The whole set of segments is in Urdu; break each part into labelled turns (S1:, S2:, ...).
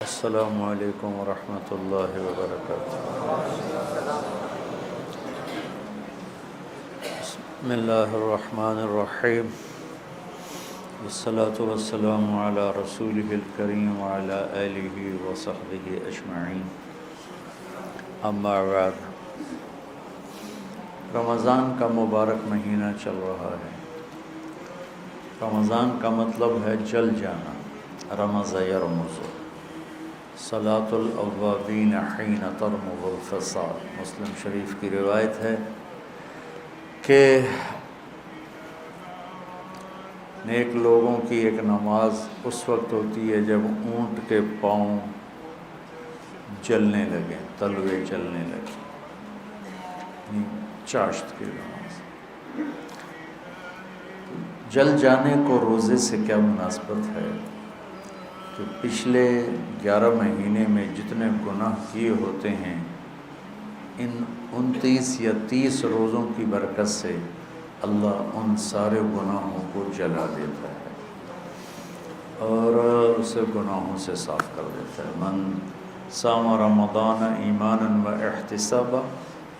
S1: السلام علیکم ورحمۃ اللہ وبرکاتہ۔ بسم اللہ الرحمن الرحیم، والصلاة والسلام علی رسولہ الکریم وعلی آلہ وصحبہ اجمعین، اما بعد۔ رمضان کا مبارک مہینہ چل رہا ہے۔ رمضان کا مطلب ہے جل جانا، رمض یرمز، صلاۃ الاوابین حین ترمض الفصال۔ مسلم شریف کی روایت ہے کہ نیک لوگوں کی ایک نماز اس وقت ہوتی ہے جب اونٹ کے پاؤں جلنے لگے، تلوے جلنے لگے، چاشت کی نماز۔ جل جانے کو روزے سے کیا مناسبت ہے کہ پچھلے 11 مہینے میں جتنے گناہ کیے ہوتے ہیں، ان 29 یا 30 روزوں کی برکت سے اللہ ان سارے گناہوں کو جلا دیتا ہے اور اسے گناہوں سے صاف کر دیتا ہے۔ من صام رمضان ایمانا و احتسابا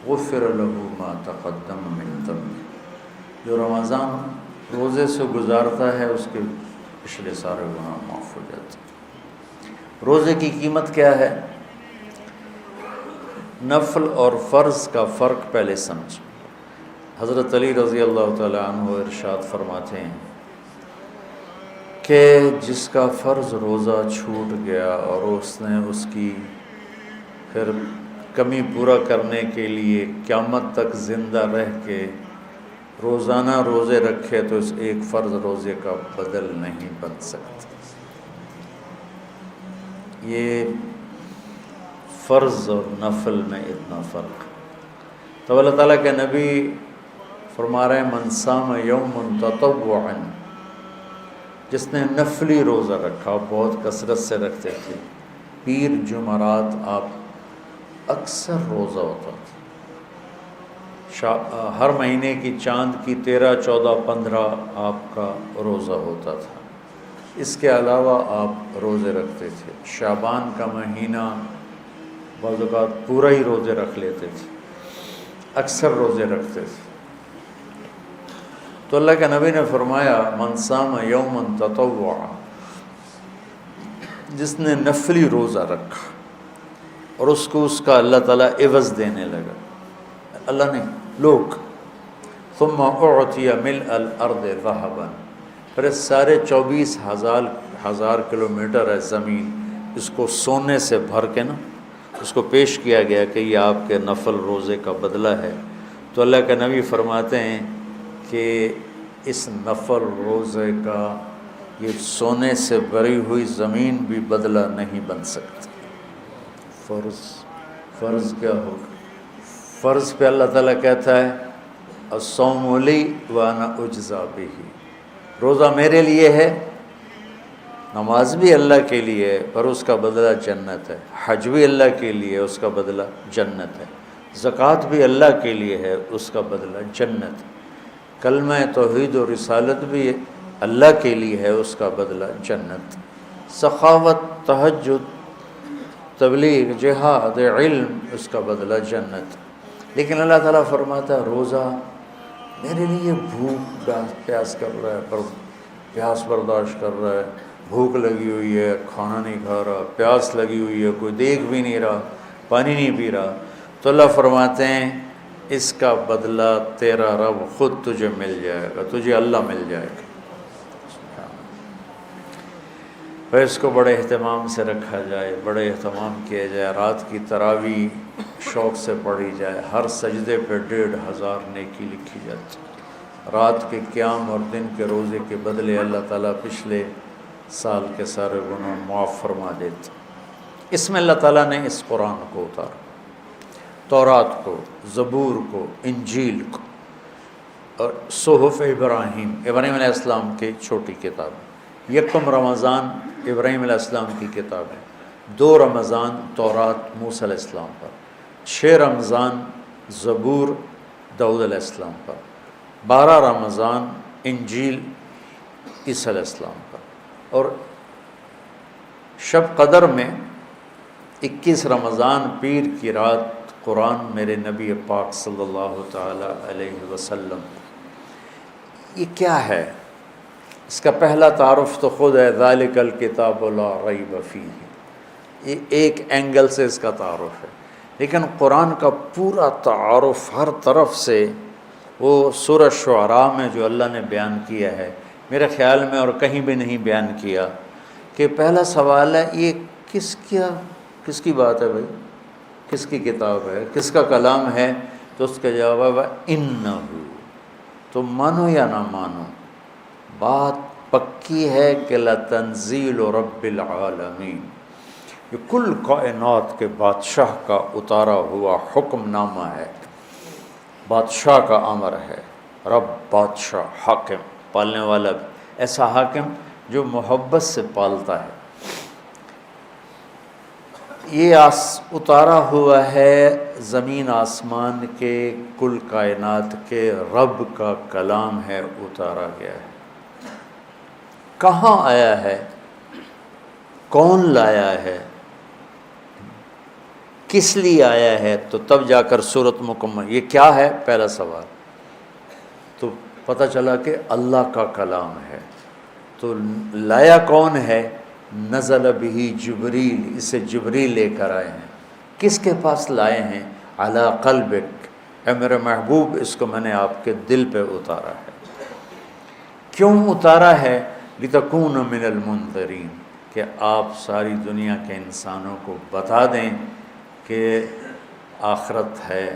S1: غفر له ما تقدم من ذنبه۔ جو رمضان روزے سے گزارتا ہے اس کے پچھلے سارے گناہ معاف ہو جاتے ہیں۔ روزے کی قیمت کیا ہے؟ نفل اور فرض کا فرق پہلے سمجھ۔ حضرت علی رضی اللہ تعالی عنہ ارشاد فرماتے ہیں کہ جس کا فرض روزہ چھوٹ گیا اور اس نے اس کی پھر کمی پورا کرنے کے لیے قیامت تک زندہ رہ کے روزانہ روزے رکھے تو اس ایک فرض روزے کا بدل نہیں بن سکتا۔ یہ فرض اور نفل میں اتنا فرق۔ تو اللہ تعالیٰ کے نبی فرما رہے ہیں من صام یوم تطوعا، جس نے نفلی روزہ رکھا، بہت کثرت سے رکھتے تھے، پیر جمعرات آپ اکثر روزہ ہوتا تھا، ہر مہینے کی چاند کی 13، 14، 15 آپ کا روزہ ہوتا تھا۔ اس کے علاوہ آپ روزے رکھتے تھے۔ شعبان کا مہینہ بعض اوقات پورا ہی روزے رکھ لیتے تھے، اکثر روزے رکھتے تھے۔ تو اللہ کے نبی نے فرمایا من صام یوما تطوعا، جس نے نفلی روزہ رکھا اور اس کو اس کا اللہ تعالیٰ عوض دینے لگا، اللہ نے لوگ، ثم اعطی ملء الارض ذهبا، پھر سارے 24,000 کلومیٹر ہے زمین، اس کو سونے سے بھر کے نا اس کو پیش کیا گیا کہ یہ آپ کے نفل روزے کا بدلہ ہے۔ تو اللہ کے نبی فرماتے ہیں کہ اس نفل روزے کا یہ سونے سے بھری ہوئی زمین بھی بدلہ نہیں بن سکتی۔ فرض کیا ہوگا؟ فرض پہ اللہ تعالیٰ کہتا ہے الصوم لی وانا اجزا بہ، روزہ میرے لیے ہے، نماز بھی اللہ کے لیے ہے پر اس کا بدلہ جنت ہے، حج بھی اللہ کے لیے، اس کا بدلہ جنت ہے، زکوٰۃ بھی اللہ کے لیے ہے، اس کا بدلہ جنت ہے، کلمہ توحید و رسالت بھی اللہ کے لیے ہے، اس کا بدلہ جنت، سخاوت، تہجد، تبلیغ، جہاد، علم، اس کا بدلہ جنت۔ لیکن اللہ تعالیٰ فرماتا ہے روزہ میرے لیے بھوک پیاس کر رہا ہے، پر پیاس برداشت کر رہا ہے، بھوک لگی ہوئی ہے، کھانا نہیں کھا رہا، پیاس لگی ہوئی ہے، کوئی دیکھ بھی نہیں رہا، پانی نہیں پی رہا، تو اللہ فرماتے ہیں اس کا بدلہ تیرا رب خود تجھے مل جائے گا، تجھے اللہ مل جائے گا۔ پھر اس کو بڑے اہتمام سے رکھا جائے، بڑے اہتمام کیا جائے، رات کی تراویح شوق سے پڑھی جائے، ہر سجدے پہ 1,500 نیکی لکھی جاتی، رات کے قیام اور دن کے روزے کے بدلے اللہ تعالیٰ پچھلے سال کے سارے گناہ معاف فرما دیتے۔ اس میں اللہ تعالیٰ نے اس قرآن کو اتارا، تورات کو، زبور کو، انجیل کو، اور صحف ابراہیم علیہ السلام کی چھوٹی کتاب، یکم رمضان ابراہیم علیہ السلام کی کتاب ہے، 2 رمضان تورات موسیٰ علیہ السلام پر، 6 رمضان زبور داؤد علیہ السلام پر، 12 رمضان انجیل عیسیٰ علیہ السلام پر، اور شب قدر میں 21 رمضان پیر کی رات قرآن میرے نبی پاک صلی اللہ تعالی علیہ وسلم، یہ کیا ہے؟ اس کا پہلا تعارف تو خود ہے، ذالک الکتاب لا ریب فیہ، یہ ایک اینگل سے اس کا تعارف ہے، لیکن قرآن کا پورا تعارف ہر طرف سے وہ سورہ شعراء میں جو اللہ نے بیان کیا ہے، میرے خیال میں اور کہیں بھی نہیں بیان کیا، کہ پہلا سوال ہے یہ کس کی بات ہے بھائی، کس کی کتاب ہے، کس کا کلام ہے؟ تو اس کا جواب ہے انہ، تو مانو یا نہ مانو، بات پکی ہے کہ لتنزیل رب العالمین، یہ کل کائنات کے بادشاہ کا اتارا ہوا حکم نامہ ہے، بادشاہ کا امر ہے، رب بادشاہ، حاکم پالنے والا بھی، ایسا حاکم جو محبت سے پالتا ہے، یہ اتارا ہوا ہے زمین آسمان کے، کل کائنات کے رب کا کلام ہے، اتارا گیا ہے، کہاں آیا ہے، کون لایا ہے، کس لیے آیا ہے، تو تب جا کر صورت مکمل، یہ کیا ہے پہلا سوال، تو پتہ چلا کہ اللہ کا کلام ہے، تو لایا کون ہے؟ نزل بہ جبریل، اسے جبریل لے کر آئے ہیں، کس کے پاس لائے ہیں؟ علی قلبک، اے میرے محبوب اس کو میں نے آپ کے دل پہ اتارا ہے، کیوں اتارا ہے؟ لتکون من المنذرین، کہ آپ ساری دنیا کے انسانوں کو بتا دیں کہ آخرت ہے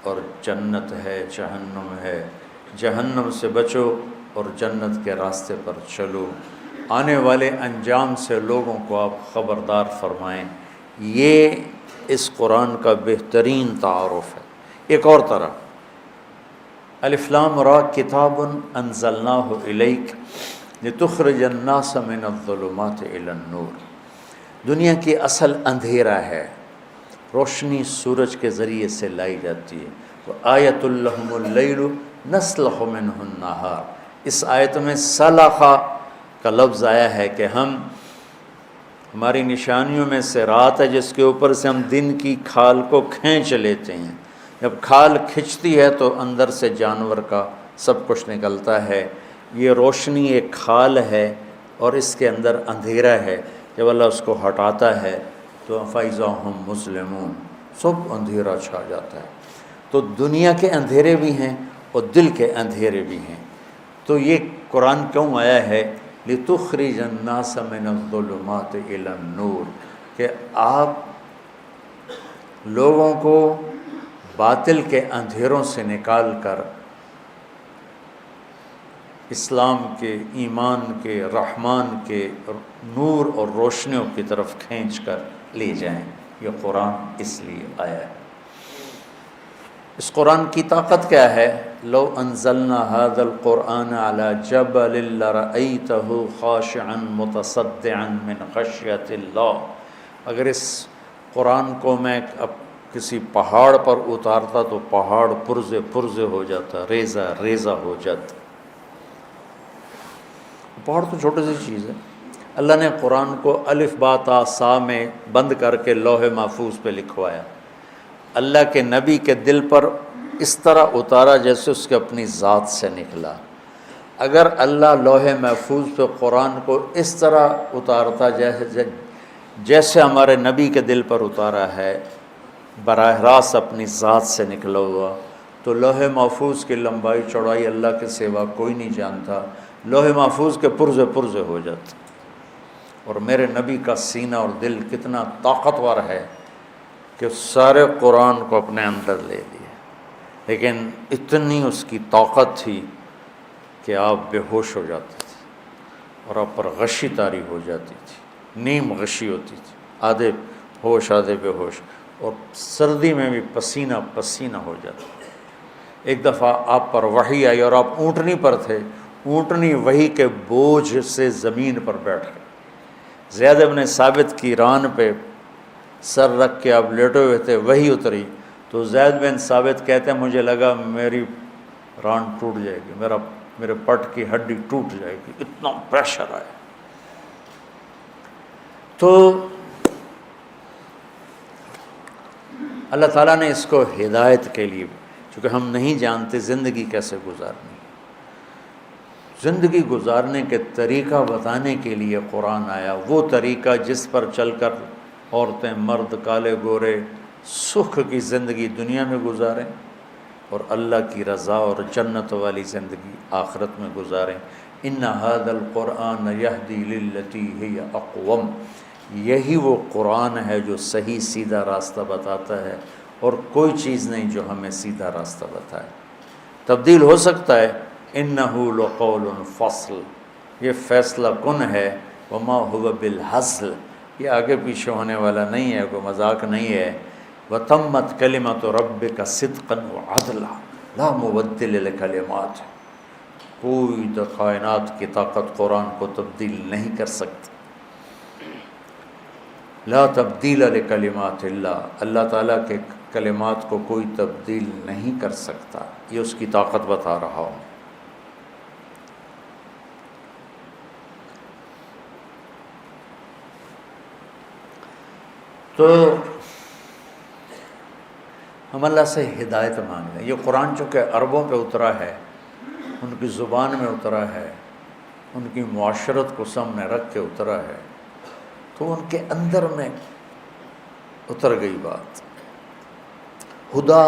S1: اور جنت ہے، جہنم ہے، جہنم سے بچو اور جنت کے راستے پر چلو، آنے والے انجام سے لوگوں کو آپ خبردار فرمائیں، یہ اس قرآن کا بہترین تعارف ہے۔ ایک اور طرح، الف لام را کتاب انزلناہ الیک لتخرج الناس من الظلمات الی النور، دنیا کی اصل اندھیرا ہے، روشنی سورج کے ذریعے سے لائی جاتی ہے، وآیۃ لہم اللیل نسلخ منہ النہار، اس آیت میں سلخا کا لفظ آیا ہے کہ ہماری نشانیوں میں سے رات ہے جس کے اوپر سے ہم دن کی کھال کو کھینچ لیتے ہیں، جب کھال کھنچتی ہے تو اندر سے جانور کا سب کچھ نکلتا ہے، یہ روشنی ایک کھال ہے اور اس کے اندر اندھیرا ہے، جب اللہ اس کو ہٹاتا ہے تو فَإِذَا هُمْ مُسْلِمُونَ، سب اندھیرا چھا جاتا ہے، تو دنیا کے اندھیرے بھی ہیں اور دل کے اندھیرے بھی ہیں، تو یہ قرآن کیوں آیا ہے؟ لِتُخْرِجَ النَّاسَ مِنَ الظُّلُمَاتِ إِلَى النُّورِ، کہ آپ لوگوں کو باطل کے اندھیروں سے نکال کر اسلام کے، ایمان کے، رحمان کے نور اور روشنیوں کی طرف کھینچ کر لے جائیں، یہ قرآن اس لیے آیا ہے۔ اس قرآن کی طاقت کیا ہے؟ لو انزلنا هذا القرآن على جبل لرأيته خاشعا متصدعا من خشیۃ اللہ، اگر اس قرآن کو میں اب کسی پہاڑ پر اتارتا تو پہاڑ پرزے پرزے ہو جاتا، ریزہ ریزہ ہو جاتا، پہاڑ تو چھوٹی سی چیز ہے، اللہ نے قرآن کو الف با تا سا میں بند کر کے لوح محفوظ پہ لکھوایا، اللہ کے نبی کے دل پر اس طرح اتارا جیسے اس کے اپنی ذات سے نکلا، اگر اللہ لوح محفوظ پہ قرآن کو اس طرح اتارتا جیسے ہمارے نبی کے دل پر اتارا ہے، براہ راست اپنی ذات سے نکلا ہوا، تو لوح محفوظ کی لمبائی چوڑائی اللہ کے سوا کوئی نہیں جانتا، لوح محفوظ کے پرزے پرزے ہو جاتے، اور میرے نبی کا سینہ اور دل کتنا طاقتور ہے کہ سارے قرآن کو اپنے اندر لے لیا، لیکن اتنی اس کی طاقت تھی کہ آپ بے ہوش ہو جاتے تھے اور آپ پر غشی طاری ہو جاتی تھی، نیم غشی ہوتی تھی، آدھے ہوش آدھے بے ہوش، اور سردی میں بھی پسینہ پسینہ ہو جاتا۔ ایک دفعہ آپ پر وحی آئی اور آپ اونٹنی پر تھے، اونٹنی وحی کے بوجھ سے زمین پر بیٹھ گئی، زید بن ثابت کی ران پہ سر رکھ کے آپ لیٹے ہوئے تھے، وحی اتری، تو زید بن ثابت کہتے ہیں مجھے لگا میری ران ٹوٹ جائے گی، میرے پٹ کی ہڈی ٹوٹ جائے گی، اتنا پریشر آیا۔ تو اللہ تعالیٰ نے اس کو ہدایت کے لیے، چونکہ ہم نہیں جانتے زندگی کیسے گزارنی، زندگی گزارنے کے طریقہ بتانے کے لیے قرآن آیا، وہ طریقہ جس پر چل کر عورتیں، مرد، کالے گورے سکھ کی زندگی دنیا میں گزاریں اور اللہ کی رضا اور جنت والی زندگی آخرت میں گزاریں۔ ان ھذا القرآن یہدی للتی ہی اقوم، یہی وہ قرآن ہے جو صحیح سیدھا راستہ بتاتا ہے، اور کوئی چیز نہیں جو ہمیں سیدھا راستہ بتائے۔ تبدیل ہو سکتا ہے، انہ لقول فصل، یہ فیصلہ کن ہے، وما هو بالحزل، یہ آگے پیچھے ہونے والا نہیں ہے، کوئی مذاق نہیں ہے۔ وتمت کلمۃ ربک صدقا وعدلا لا مبدل لکلمات، کوئی کائنات کی طاقت قرآن کو تبدیل نہیں کر سکتی۔ لا تبدیل لکلمات اللہ، اللہ تعالیٰ کے کلمات کو کوئی تبدیل نہیں کر سکتا، یہ اس کی طاقت بتا رہا ہوں۔ تو ہم اللہ سے ہدایت مانگ لیں۔ یہ قرآن چونکہ عربوں پہ اترا ہے، ان کی زبان میں اترا ہے، ان کی معاشرت کو سامنے رکھ کے اترا ہے، تو ان کے اندر میں اتر گئی بات۔ ہدا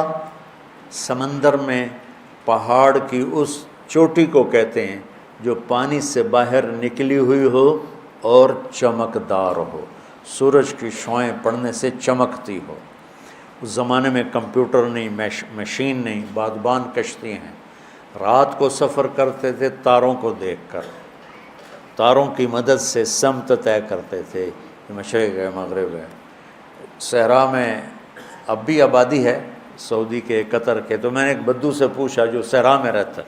S1: سمندر میں پہاڑ کی اس چوٹی کو کہتے ہیں جو پانی سے باہر نکلی ہوئی ہو اور چمکدار ہو، سورج کی شعاعیں پڑنے سے چمکتی ہو۔ اس زمانے میں کمپیوٹر نہیں، مشین نہیں، بادبان کشتی ہیں، رات کو سفر کرتے تھے تاروں کو دیکھ کر، تاروں کی مدد سے سمت طے کرتے تھے، یہ مشرق ہے مغرب ہے۔ صحرا میں اب بھی آبادی ہے، سعودی کے، قطر کے، تو میں نے ایک بدو سے پوچھا جو صحرا میں رہتا ہے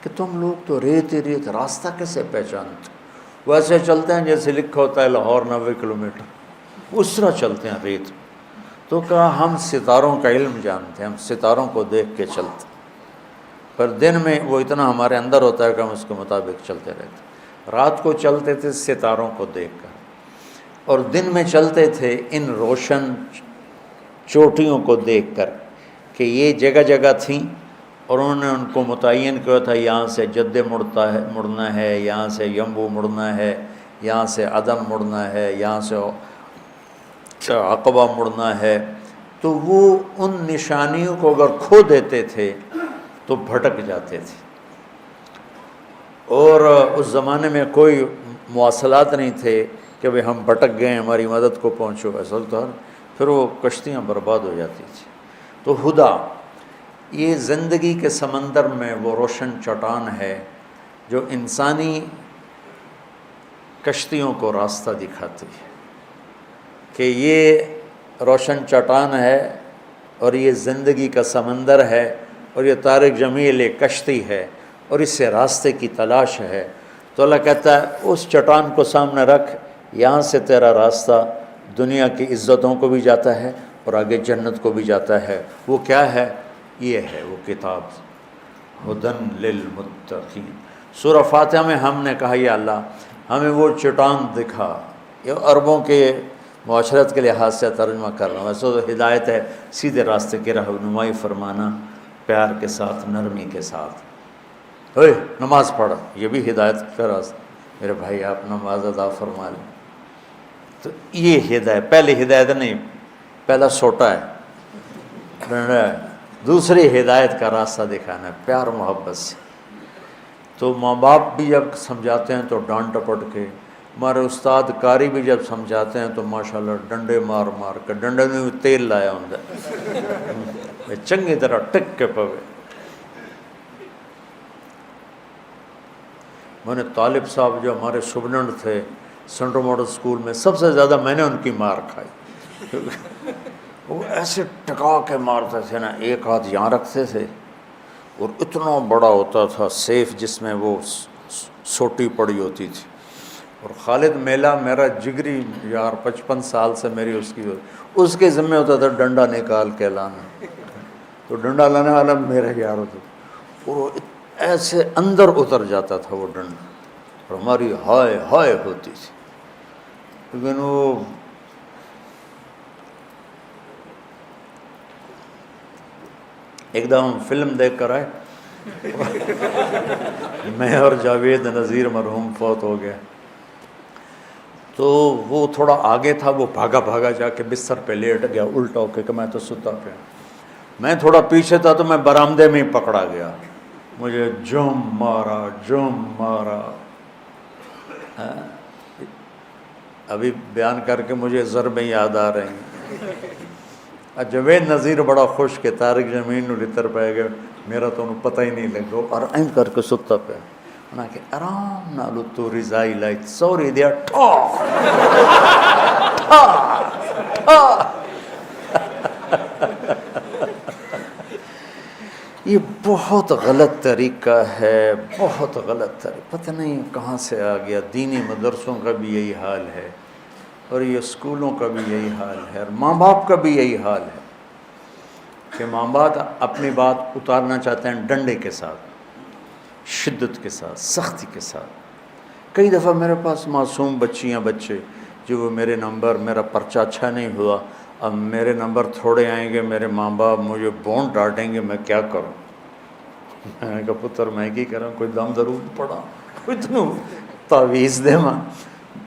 S1: کہ تم لوگ تو ریت ہی ریت، راستہ کیسے پہچانتے؟ ویسے چلتے ہیں جیسے لکھا ہوتا ہے لاہور 90 کلومیٹر، اس طرح چلتے ہیں ریت۔ تو کہا ہم ستاروں کا علم جانتے ہیں، ہم ستاروں کو دیکھ کے چلتے، پر دن میں وہ اتنا ہمارے اندر ہوتا ہے کہ ہم اس کے مطابق چلتے رہتے۔ رات کو چلتے تھے ستاروں کو دیکھ کر، اور دن میں چلتے تھے ان روشن چوٹیوں کو دیکھ کر کہ یہ جگہ جگہ تھیں، اور انہوں نے ان کو متعین کیا تھا، یہاں سے جدے مڑنا ہے، یہاں سے یمبو مڑنا ہے، یہاں سے عدن مڑنا ہے، یہاں سے عقبہ مڑنا ہے۔ تو وہ ان نشانیوں کو اگر کھو دیتے تھے تو بھٹک جاتے تھے، اور اس زمانے میں کوئی مواصلات نہیں تھے کہ بھئی ہم بھٹک گئے ہماری مدد کو پہنچو، ایسا تو پھر وہ کشتیاں برباد ہو جاتی تھیں۔ تو ہدا یہ زندگی کے سمندر میں وہ روشن چٹان ہے جو انسانی کشتیوں کو راستہ دکھاتی ہے کہ یہ روشن چٹان ہے اور یہ زندگی کا سمندر ہے، اور یہ طارق جمیل ایک کشتی ہے اور اس سے راستے کی تلاش ہے۔ تو اللہ کہتا ہے اس چٹان کو سامنے رکھ، یہاں سے تیرا راستہ دنیا کی عزتوں کو بھی جاتا ہے اور آگے جنت کو بھی جاتا ہے۔ وہ کیا ہے؟ یہ ہے وہ کتاب، ہدن للمتقین۔ سورہ فاتحہ میں ہم نے کہا یا اللہ ہمیں وہ چٹان دکھا، یہ عربوں کے معاشرت کے لحاظ سے ترجمہ کر رہا ہوں، ویسے تو ہدایت ہے سیدھے راستے کی رہنمائی فرمانا، پیار کے ساتھ، نرمی کے ساتھ۔ اوے نماز پڑھ، یہ بھی ہدایت کا راستہ، میرے بھائی آپ نماز ادا فرما لیں۔ تو یہ ہدایت، پہلی ہدایت نہیں، پہلا سوٹا ہے، دوسری ہدایت کا راستہ دکھانا ہے پیار محبت سے۔ تو ماں باپ بھی جب سمجھاتے ہیں تو ڈانٹ ڈپٹ کے، ہمارے استاد قاری بھی جب سمجھاتے ہیں تو ماشاءاللہ ڈنڈے مار مار کے، ڈنڈے میں بھی تیل لایا ہوں چنگی طرح ٹک کے پوے۔ میں نے طالب صاحب جو ہمارے سبنڈ تھے سینٹرل ماڈل اسکول میں، سب سے زیادہ میں نے ان کی مار کھائی، وہ ایسے ٹکا کے مارتے تھے نا، ایک ہاتھ یہاں رکھتے تھے اور اتنا بڑا ہوتا تھا سیف جس میں وہ سوٹی پڑی ہوتی تھی۔ اور خالد میلہ میرا جگری یار، 55 سال سے میری اس کے ذمہ ہوتا تھا ڈنڈا نکال کے لانا، تو ڈنڈا لانے والا میرا یار ہوتا تھا، اور وہ ایسے اندر اتر جاتا تھا وہ ڈنڈا، اور ہماری ہائے ہائے ہوتی تھی۔ لیکن وہ ایک دم ہم فلم دیکھ کر آئے میں اور جاوید نذیر مرحوم فوت ہو گیا، تو وہ تھوڑا آگے تھا، وہ بھاگا بھاگا جا کے بستر پہ لیٹ گیا الٹا ہو کے کہ میں تو ستا پیا، میں تھوڑا پیچھے تھا تو میں برآمدے میں ہی پکڑا گیا، مجھے جم مارا ابھی بیان کر کے مجھے ضربیں یاد آ رہی ہیں۔ جاوید نذیر بڑا خوش کہ طارق زمین نو لتر پہ گئے، میرا تو انہوں پتہ ہی نہیں لگو، اور این کر کے ستا پہ انہاں کہ آرام نالو تو رضائی لائٹ سوری دیا یہ بہت غلط طریقہ ہے، بہت غلط طریقہ، پتہ نہیں کہاں سے آ گیا۔ دینی مدرسوں کا بھی یہی حال ہے، اور یہ اسکولوں کا بھی یہی حال ہے، اور ماں باپ کا بھی یہی حال ہے کہ ماں باپ اپنی بات اتارنا چاہتے ہیں ڈنڈے کے ساتھ، شدت کے ساتھ، سختی کے ساتھ۔ کئی دفعہ میرے پاس معصوم بچیاں بچے جو وہ میرے نمبر، میرا پرچہ اچھا نہیں ہوا، اب میرے نمبر تھوڑے آئیں گے، میرے ماں باپ مجھے بونڈ ڈانٹیں گے، میں کیا کروں؟ میں نے کہا پتر میں کی کروں، کوئی دم درود پڑا، کوئی تو تعویذ دے ماں۔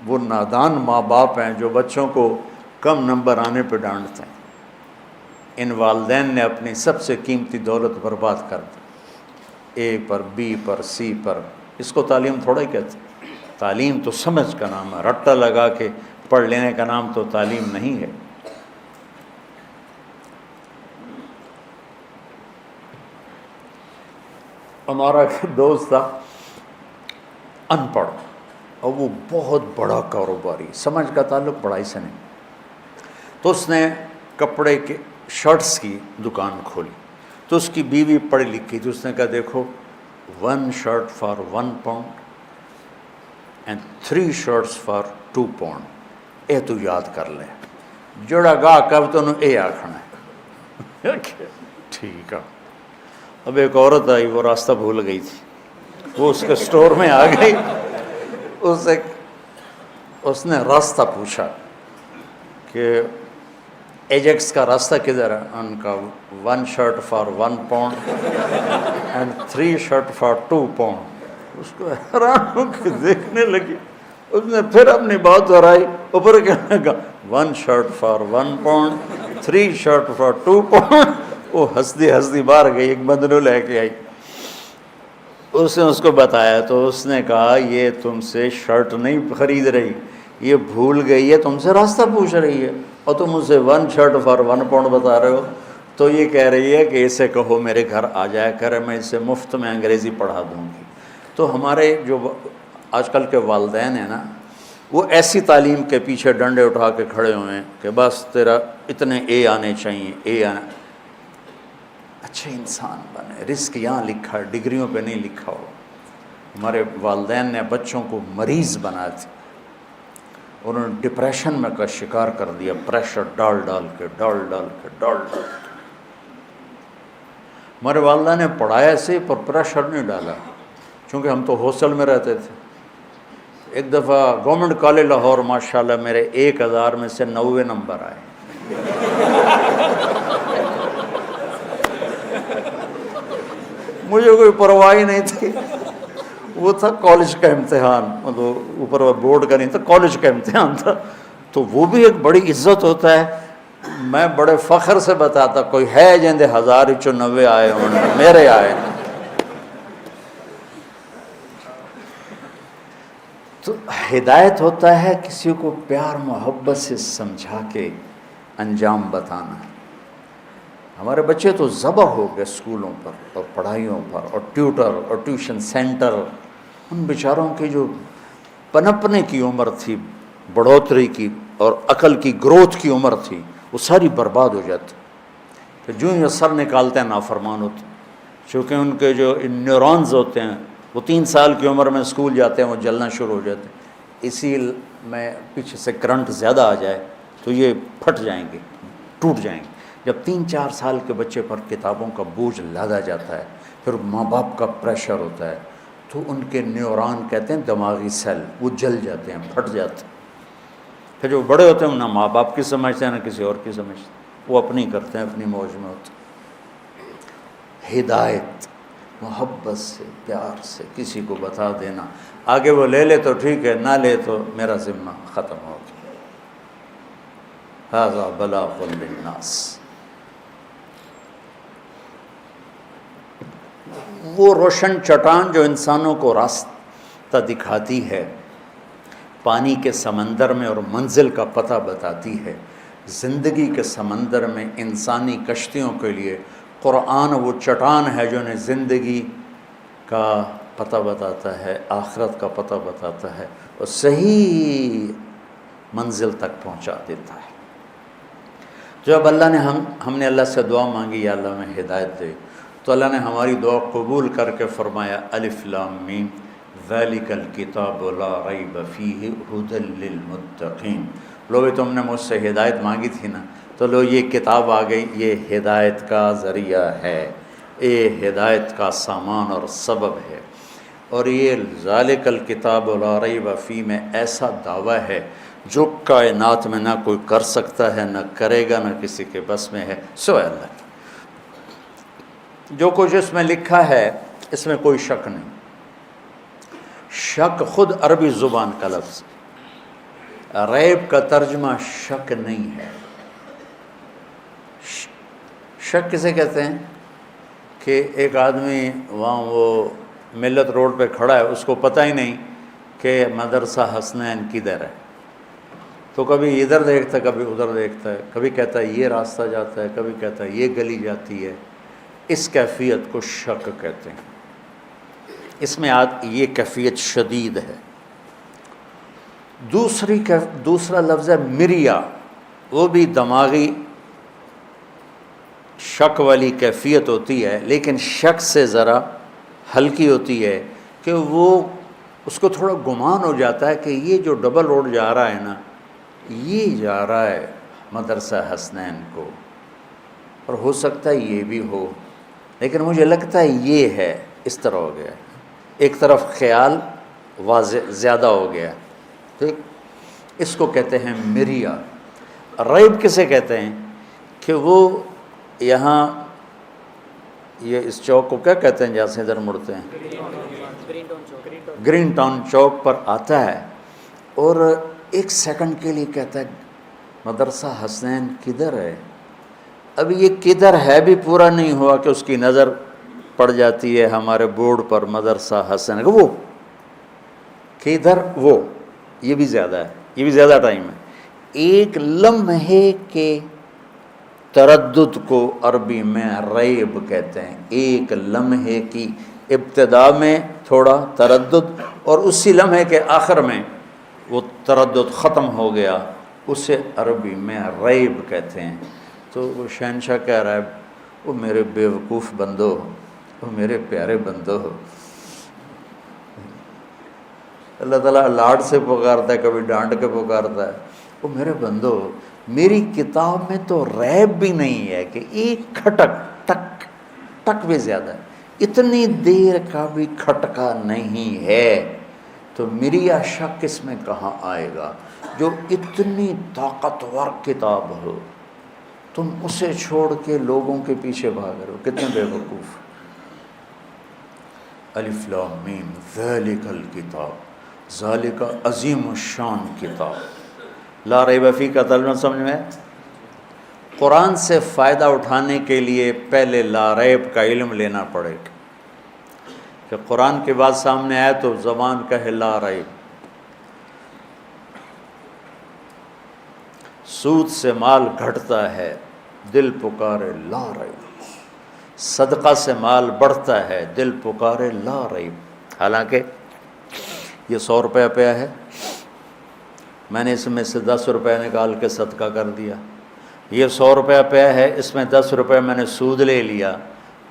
S1: وہ نادان ماں باپ ہیں جو بچوں کو کم نمبر آنے پہ ڈانٹتے ہیں۔ ان والدین نے اپنی سب سے قیمتی دولت برباد کر دی، اے پر، بی پر، سی پر۔ اس کو تعلیم تھوڑا ہی کہتے ہیں، تعلیم تو سمجھ کا نام ہے، رٹا لگا کے پڑھ لینے کا نام تو تعلیم نہیں ہے۔ ہمارا ایک دوست تھا ان پڑھ، اور وہ بہت بڑا کاروباری، سمجھ کا تعلق پڑھائی سے نہیں، تو اس نے کپڑے کے شرٹس کی دکان کھولی، تو اس کی بیوی پڑھی لکھی تھی، اس نے کہا دیکھو 1 shirt for 1 pound and 3 shirts for 2 pound، اے تو یاد کر لے، جڑا گاہ کب تو انہوں اے آکھنا ہے۔ ٹھیک ہے۔ اب ایک عورت آئی، وہ راستہ بھول گئی تھی، وہ اس کے سٹور میں آ گئی، اس نے راستہ پوچھا کہ ایجیکس کا راستہ کدھر ہے؟ ان کا 1 shirt for 1 pound and 3 shirt for 2 pound۔ اس کو حیران ہو کے دیکھنے لگی، اس نے پھر اپنی بات دہرائی، اوپر کہنے لگا 1 shirt for 1 pound 3 shirt for 2 pound۔ وہ ہنستی باہر گئی، ایک بندنو لے کے آئی، اس نے اس کو بتایا، تو اس نے کہا یہ تم سے شرٹ نہیں خرید رہی، یہ بھول گئی ہے، تم سے راستہ پوچھ رہی ہے، اور تم اسے 1 shirt for 1 pound بتا رہے ہو۔ تو یہ کہہ رہی ہے کہ اسے کہو میرے گھر آ جایا کرے، میں اسے مفت میں انگریزی پڑھا دوں گی۔ تو ہمارے جو آج کل کے والدین ہیں نا، وہ ایسی تعلیم کے پیچھے ڈنڈے اٹھا کے کھڑے ہوئے ہیں کہ بس تیرا اتنے اے آنے چاہیے، اے آنا، اچھے انسان بنے، رزق یہاں لکھا ہے، ڈگریوں پہ نہیں لکھا ہو۔ ہمارے والدین نے بچوں کو مریض بنا دیا، انہوں نے ڈپریشن میں کا شکار کر دیا، پریشر ڈال کے۔ ہمارے والدہ نے پڑھایا سے پر پریشر نہیں ڈالا، چونکہ ہم تو ہاسٹل میں رہتے تھے۔ ایک دفعہ گورنمنٹ کالج لاہور ماشاءاللہ میرے 1000 میں سے 90 نمبر آئے۔ مجھے کوئی پرواہ نہیں تھی، وہ تھا کالج کا امتحان، مطلب اوپر بورڈ کا نہیں تھا، کالج کا امتحان تھا، تو وہ بھی ایک بڑی عزت ہوتا ہے۔ میں بڑے فخر سے بتاتا کوئی ہے جندے 1090 آئے ہوں، میرے آئے۔ تو ہدایت ہوتا ہے کسی کو پیار محبت سے سمجھا کے انجام بتانا۔ ہمارے بچے تو ذبح ہو گئے اسکولوں پر اور پڑھائیوں پر، اور ٹیوٹر اور ٹیوشن سینٹر، ان بیچاروں کی جو پنپنے کی عمر تھی، بڑھوتری کی اور عقل کی گروتھ کی عمر تھی، وہ ساری برباد ہو جاتی۔ کہ جو ہی سر نکالتے ہیں نافرمان ہوتے ہیں، چونکہ ان کے جو نیورونز ہوتے ہیں وہ 3 سال کی عمر میں اسکول جاتے ہیں، وہ جلنا شروع ہو جاتے ہیں، اسی میں پیچھے سے کرنٹ زیادہ آ جائے تو یہ پھٹ جائیں گے، ٹوٹ جائیں گے۔ جب 3-4 سال کے بچے پر کتابوں کا بوجھ لادا جاتا ہے، پھر ماں باپ کا پریشر ہوتا ہے، تو ان کے نیورون کہتے ہیں دماغی سیل، وہ جل جاتے ہیں، پھٹ جاتے ہیں۔ پھر جو بڑے ہوتے ہیں نہ ماں باپ کی سمجھتے ہیں نہ کسی اور کی سمجھتے ہیں، وہ اپنی کرتے ہیں، اپنی موج میں ہوتے ہیں۔ ہدایت محبت سے پیار سے کسی کو بتا دینا، آگے وہ لے لے تو ٹھیک ہے، نہ لے تو میرا ذمہ ختم ہو گیا۔ ھذا بلاغ للناس۔ وہ روشن چٹان جو انسانوں کو راستہ دکھاتی ہے، پانی کے سمندر میں اور منزل کا پتہ بتاتی ہے، زندگی کے سمندر میں انسانی کشتیوں کے لیے قرآن وہ چٹان ہے جو انہیں زندگی کا پتہ بتاتا ہے، آخرت کا پتہ بتاتا ہے اور صحیح منزل تک پہنچا دیتا ہے۔ جب اللہ نے ہم نے اللہ سے دعا مانگی یا اللہ میں ہدایت دے، تو اللہ نے ہماری دعا قبول کر کے فرمایا الف لام میم ذالک الکتاب لا ریب فیہ ھدی للمتقین۔ لو بھی تم نے مجھ سے ہدایت مانگی تھی نا، تو لو یہ کتاب آ گئی، یہ ہدایت کا ذریعہ ہے، یہ ہدایت کا سامان اور سبب ہے۔ اور یہ ذالک الکتاب لا ریب فیہ میں ایسا دعویٰ ہے جو کائنات میں نہ کوئی کر سکتا ہے، نہ کرے گا، نہ کسی کے بس میں ہے سوائے اللہ کے۔ جو کچھ اس میں لکھا ہے اس میں کوئی شک نہیں۔ شک خود عربی زبان کا لفظ ہے، ریب کا ترجمہ شک نہیں ہے۔ شک کسے کہتے ہیں کہ ایک آدمی وہاں وہ ملت روڈ پہ کھڑا ہے، اس کو پتہ ہی نہیں کہ مدرسہ حسنین کدھر ہے، تو کبھی ادھر دیکھتا ہے کبھی ادھر دیکھتا ہے، کبھی کہتا ہے یہ راستہ جاتا ہے، کبھی کہتا ہے یہ گلی جاتی ہے۔ اس کیفیت کو شک کہتے ہیں۔ اس میں یہ کیفیت شدید ہے۔ دوسرا لفظ ہے مریا، وہ بھی دماغی شک والی کیفیت ہوتی ہے، لیکن شک سے ذرا ہلکی ہوتی ہے کہ وہ اس کو تھوڑا گمان ہو جاتا ہے کہ یہ جو ڈبل روڈ جا رہا ہے نا، یہ جا رہا ہے مدرسہ حسنین کو، اور ہو سکتا ہے یہ بھی ہو، لیکن مجھے لگتا ہے یہ ہے، اس طرح ہو گیا۔ ایک طرف خیال واضح زیادہ ہو گیا، ٹھیک، اس کو کہتے ہیں مریا۔ ریب کسے کہتے ہیں کہ وہ یہاں یہ اس چوک کو کیا کہتے ہیں جہاں سے ادھر مڑتے ہیں، گرین ٹاؤن چوک پر آتا ہے اور ایک سیکنڈ کے لیے کہتا ہے مدرسہ حسنین کدھر ہے۔ اب یہ کدھر ہے بھی پورا نہیں ہوا کہ اس کی نظر پڑ جاتی ہے ہمارے بورڈ پر مدرسہ حسنین، وہ کدھر، وہ یہ بھی زیادہ ہے، یہ بھی زیادہ ٹائم ہے۔ ایک لمحے کے تردد کو عربی میں ریب کہتے ہیں۔ ایک لمحے کی ابتدا میں تھوڑا تردد اور اسی لمحے کے آخر میں وہ تردد ختم ہو گیا، اسے عربی میں ریب کہتے ہیں۔ تو وہ شہنشاہ کہہ رہا ہے وہ میرے بیوقوف بندو، وہ میرے پیارے بندو، اللہ تعالیٰ لاڈ سے پکارتا ہے، کبھی ڈانٹ کے پکارتا ہے، وہ میرے بندو میری کتاب میں تو ریب بھی نہیں ہے کہ ایک کھٹک ٹک ٹک بھی زیادہ ہے، اتنی دیر کا بھی کھٹکا نہیں ہے، تو میری شک اس میں کہاں آئے گا؟ جو اتنی طاقتور کتاب ہو تم اسے چھوڑ کے لوگوں کے پیچھے بھاگ رہے ہو، کتنے بے وقوف۔ الف لام میم ذالک الکتاب، ذالک عظیم الشان کتاب، لا ریب فیہ کا ترجمہ سمجھ میں؟ قرآن سے فائدہ اٹھانے کے لیے پہلے لا ریب کا علم لینا پڑے گا، کہ قرآن کی بات سامنے آئے تو زبان کہے لا ریب۔ سود سے مال گھٹتا ہے، دل پکارے لا ریب۔ صدقہ سے مال بڑھتا ہے، دل پکارے لا ریب۔ حالانکہ یہ 100 روپیہ پیا ہے، میں نے اس میں سے 10 روپے نکال کے صدقہ کر دیا، یہ 100 روپیہ پیا ہے، اس میں 10 روپے میں نے سود لے لیا،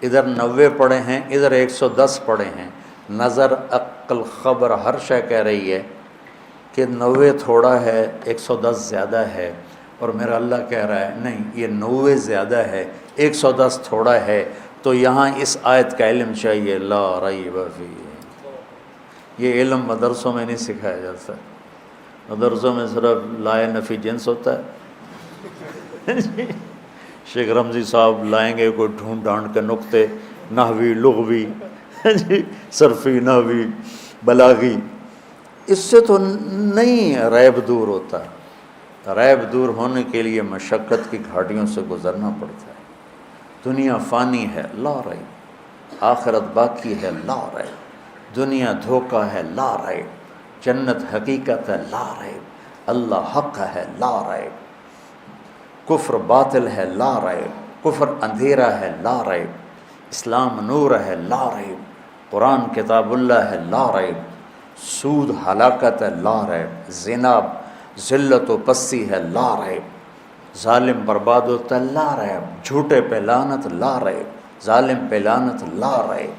S1: ادھر 90 پڑے ہیں، ادھر 110 پڑے ہیں۔ نظر، عقل، خبر ہر شے کہہ رہی ہے کہ 90 تھوڑا ہے، 110 زیادہ ہے، اور میرا اللہ کہہ رہا ہے نہیں، یہ 90 زیادہ ہے، 110 تھوڑا ہے۔ تو یہاں اس آیت کا علم چاہیے، لا ریب فیہ۔ یہ علم مدرسوں میں نہیں سکھایا جاتا، مدرسوں میں صرف لائے نفی جنس ہوتا ہے۔ شیخ رمضی صاحب لائیں گے کوئی ڈھونڈ ڈھانڈ کے نقطے نحوی، لغوی، صرفی، نحوی، بلاغی، اس سے تو نہیں ریب دور ہوتا. ریب دور ہونے کے لیے مشقت کی گھاٹیوں سے گزرنا پڑتا ہے. دنیا فانی ہے، لا ریب. آخرت باقی ہے، لا ریب. دنیا دھوکہ ہے، لا ریب. جنت حقیقت ہے، لا ریب. اللہ حق ہے، لا ریب. کفر باطل ہے، لا ریب. کفر اندھیرا ہے، لا ریب. اسلام نور ہے، لا ریب. قرآن کتاب اللہ ہے، لا ریب. سود ہلاکت ہے، لا ریب. زنا ذلت و پستی ہے، لا ریب. ظالم برباد ہوتا ہے، لا ریب. جھوٹے پہ لعنت، لا ریب. ظالم پہ لعنت، لا ریب.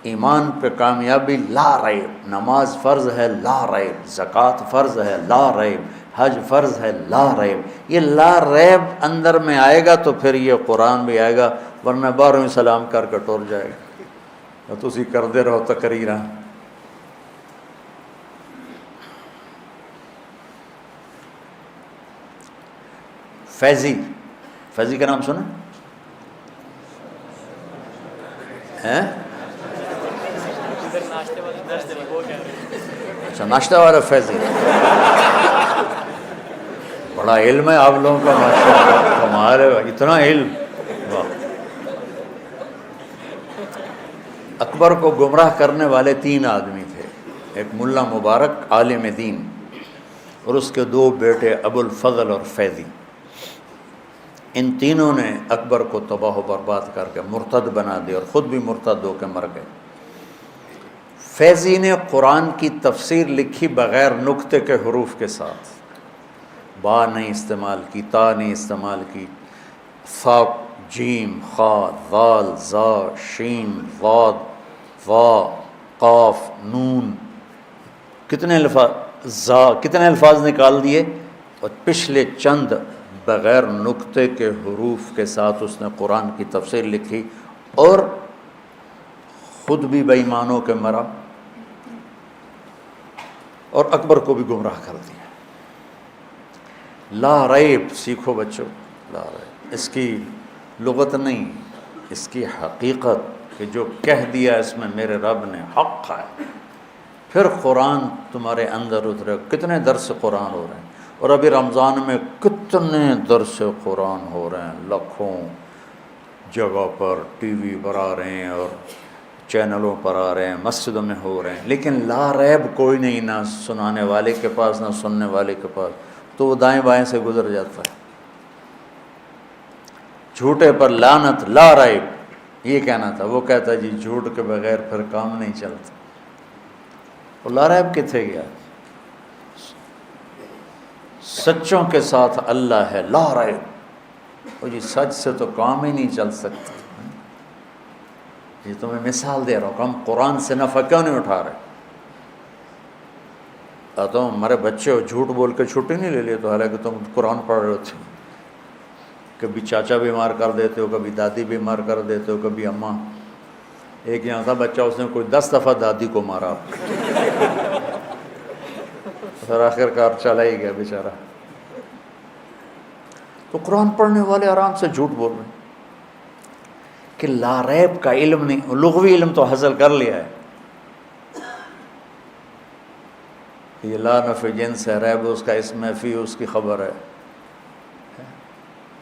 S1: ایمان پہ کامیابی، لا ریب. نماز فرض ہے، لا ریب. زکوٰۃ فرض ہے، لا ریب. حج فرض ہے، لا ریب. یہ لا ریب اندر میں آئے گا تو پھر یہ قرآن بھی آئے گا، ورنہ باہروں سلام کر کے ٹور جائے گا. تو اسی کردے رہو تقریراں. فیضی کا نام سنا ہے؟ اچھا، ناشتہ والا فیضی. بڑا علم ہے آپ لوگوں کا، ماشاءاللہ. ہمارے اتنا علم، واہ. اکبر کو گمراہ کرنے والے 3 آدمی تھے. ایک ملا مبارک عالم دین، اور اس کے 2 بیٹے ابو الفضل اور فیضی. ان تینوں نے اکبر کو تباہ و برباد کر کے مرتد بنا دیا، اور خود بھی مرتد ہو کے مر گئے. فیضی نے قرآن کی تفسیر لکھی بغیر نقطے کے حروف کے ساتھ. با نہیں استعمال کی، تا نہیں استعمال کی، فا، جیم، خا، ذال، زا، شین، ضاد، وا، قاف، نون، کتنے الفاظ نکال دیے. اور پچھلے چند بغیر نقطے کے حروف کے ساتھ اس نے قرآن کی تفسیر لکھی، اور خود بھی بے ایمانوں کے مرا، اور اکبر کو بھی گمراہ کر دیا. لا ریب سیکھو بچوں، لا ریب. اس کی لغت نہیں، اس کی حقیقت، کہ جو کہہ دیا اس میں میرے رب نے حق ہے. پھر قرآن تمہارے اندر اترے. کتنے درس قرآن ہو رہے ہیں، اور ابھی رمضان میں کتنے درس قرآن ہو رہے ہیں. لاکھوں جگہ پر ٹی وی پر آ رہے ہیں، اور چینلوں پر آ رہے ہیں، مسجدوں میں ہو رہے ہیں. لیکن لا ریب کوئی نہیں، نہ سنانے والے کے پاس نہ سننے والے کے پاس. تو وہ دائیں بائیں سے گزر جاتا ہے. جھوٹے پر لعنت، لا ریب یہ کہنا تھا. وہ کہتا جی جھوٹ کے بغیر پھر کام نہیں چلتا. وہ لا ریب کتنے گیا؟ سچوں کے ساتھ اللہ ہے، لا ریب. وہ جی سچ سے تو کام ہی نہیں چل سکتا. یہ تو میں مثال دے رہا ہوں کہ ہم قرآن سے نفع کیوں نہیں اٹھا رہے. تم ہمارے بچے ہو، جھوٹ بول کے چھٹی نہیں لے لیے تو، حالانکہ تم قرآن پڑھ رہے ہوتے. کبھی چاچا بیمار کر دیتے ہو، کبھی دادی بیمار کر دیتے ہو، کبھی اماں. ایک یہاں تھا بچہ، اس نے کوئی 10 دفعہ دادی کو مارا، پھر آخر کار چلا ہی گیا بیچارہ. تو قرآن پڑھنے والے آرام سے جھوٹ بول رہے ہیں کہ لا ریب کا علم نہیں. لغوی علم تو حاصل کر لیا ہے، یہ لا نفی جنس ہے، ریب اس کا اسم ہے، فی اس کی خبر ہے.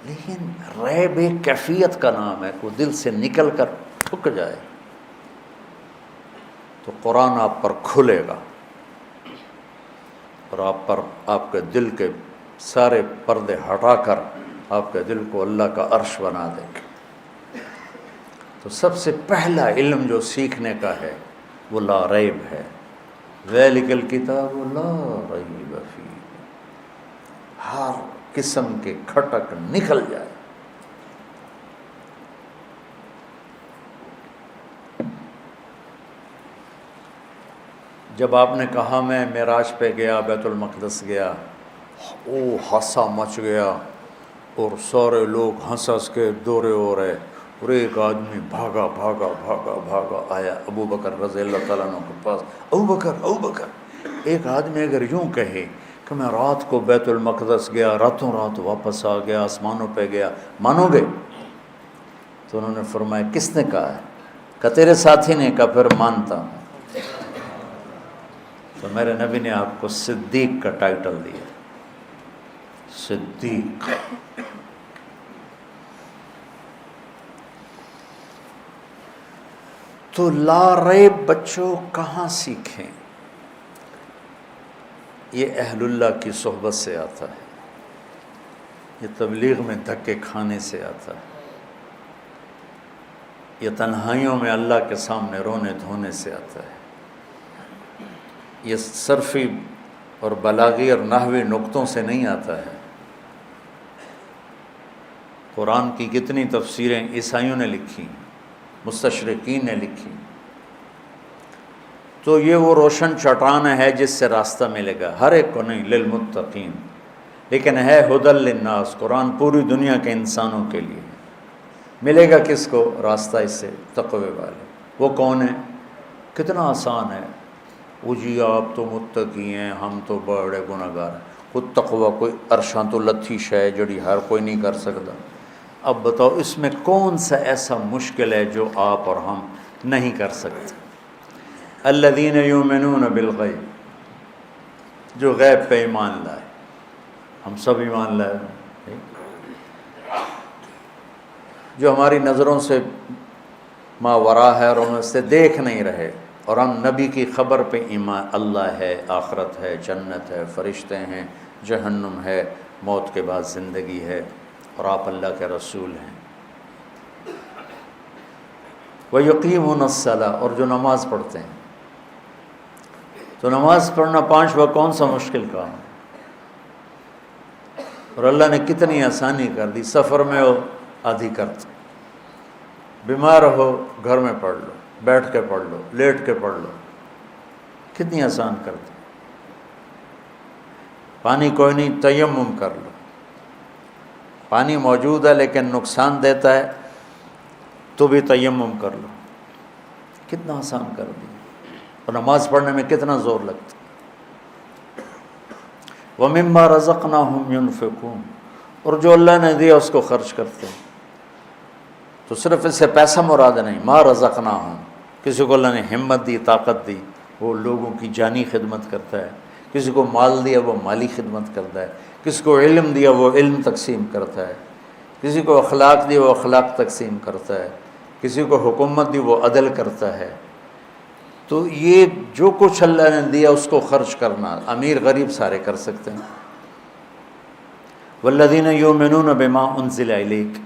S1: لیکن ریب ایک کیفیت کا نام ہے، کوئی دل سے نکل کر ٹھک جائے تو قرآن آپ پر کھلے گا، اور آپ کے دل کے سارے پردے ہٹا کر آپ کے دل کو اللہ کا عرش بنا دے گا. تو سب سے پہلا علم جو سیکھنے کا ہے وہ لا ریب ہے. ذالک الکتاب لا ریب فیہ. ہر قسم کے کھٹک نکل جائے. جب آپ نے کہا میں معراج پہ گیا، بیت المقدس گیا، او ہنسا مچ گیا، اور سارے لوگ ہنس کے دورے ہو رہے، اور ایک آدمی بھاگا بھاگا بھاگا بھاگا آیا ابو بکر رضی اللہ تعالیٰ عنہ کے پاس. ابو بکر. ایک آدمی اگر یوں کہے کہ میں رات کو بیت المقدس گیا، راتوں رات واپس آ گیا، آسمانوں پہ گیا، مانو گے؟ تو انہوں نے فرمایا کس نے کہا ہے؟ کہ تیرے ساتھی نے کہا، پھر مانتا ہوں۔ تو میرے نبی نے آپ کو صدیق کا ٹائٹل دیا، صدیق۔ تو لا ریب بچوں کہاں سیکھیں؟ یہ اہل اللہ کی صحبت سے آتا ہے، یہ تبلیغ میں دھکے کھانے سے آتا ہے، یہ تنہائیوں میں اللہ کے سامنے رونے دھونے سے آتا ہے، یہ صرفی اور بلاغی اور نحوی نقطوں سے نہیں آتا ہے۔ قرآن کی کتنی تفسیریں عیسائیوں نے لکھی، مستشرقین نے لکھی۔ تو یہ وہ روشن چٹان ہے جس سے راستہ ملے گا، ہر ایک کو نہیں، للمتقین، لیکن ہے ہدی للناس، قرآن پوری دنیا کے انسانوں کے لیے ملے گا۔ کس کو راستہ؟ اس سے تقوی والے۔ وہ کون ہے؟ کتنا آسان ہے، وہ جی آپ تو متقی ہیں، ہم تو بڑے گناہگار ہیں۔ خود تقوی کوئی عرشاں تو لتھی شے جڑی ہر کوئی نہیں کر سکتا۔ اب بتاؤ اس میں کون سا ایسا مشکل ہے جو آپ اور ہم نہیں کر سکتے؟ الذین یؤمنون بالغیب، جو غیب پہ ایمان لائے۔ ہم سب ایمان لائے، جو ہماری نظروں سے ماورا ہے اور ہم اس سے دیکھ نہیں رہے، اور ہم نبی کی خبر پہ ایمان، اللہ ہے، آخرت ہے، جنت ہے، فرشتے ہیں، جہنم ہے، موت کے بعد زندگی ہے، اور آپ اللہ کے رسول ہیں۔ وَيُقِيمُونَ الصَّلَاةَ، اور جو نماز پڑھتے ہیں۔ تو نماز پڑھنا 5 وقت کون سا مشکل کام ہے؟ اور اللہ نے کتنی آسانی کر دی۔ سفر میں ہو آدھی کرتے، بیمار ہو گھر میں پڑھ لو، بیٹھ کے پڑھ لو، لیٹ کے پڑھ لو، کتنی آسان کر دی۔ پانی کوئی نہیں، تیمم کر لو، پانی موجود ہے لیکن نقصان دیتا ہے تو بھی تیمم کر لو، کتنا آسان کر دی۔ اور نماز پڑھنے میں کتنا زور لگتا۔ وَمِمَّا رَزَقْنَاهُمْ يُنْفِقُونَ، اور جو اللہ نے دیا اس کو خرچ کرتے ہیں۔ تو صرف اس سے پیسہ مراد نہیں، ما رزقناہم، کسی کو اللہ نے ہمت دی، طاقت دی، وہ لوگوں کی جانی خدمت کرتا ہے۔ کسی کو مال دیا وہ مالی خدمت کرتا ہے، کسی کو علم دیا وہ علم تقسیم کرتا ہے، کسی کو اخلاق دی وہ اخلاق تقسیم کرتا ہے، کسی کو حکومت دی وہ عدل کرتا ہے۔ تو یہ جو کچھ اللہ نے دیا اس کو خرچ کرنا، امیر غریب سارے کر سکتے ہیں۔ والذین یؤمنون بما انزل الیک،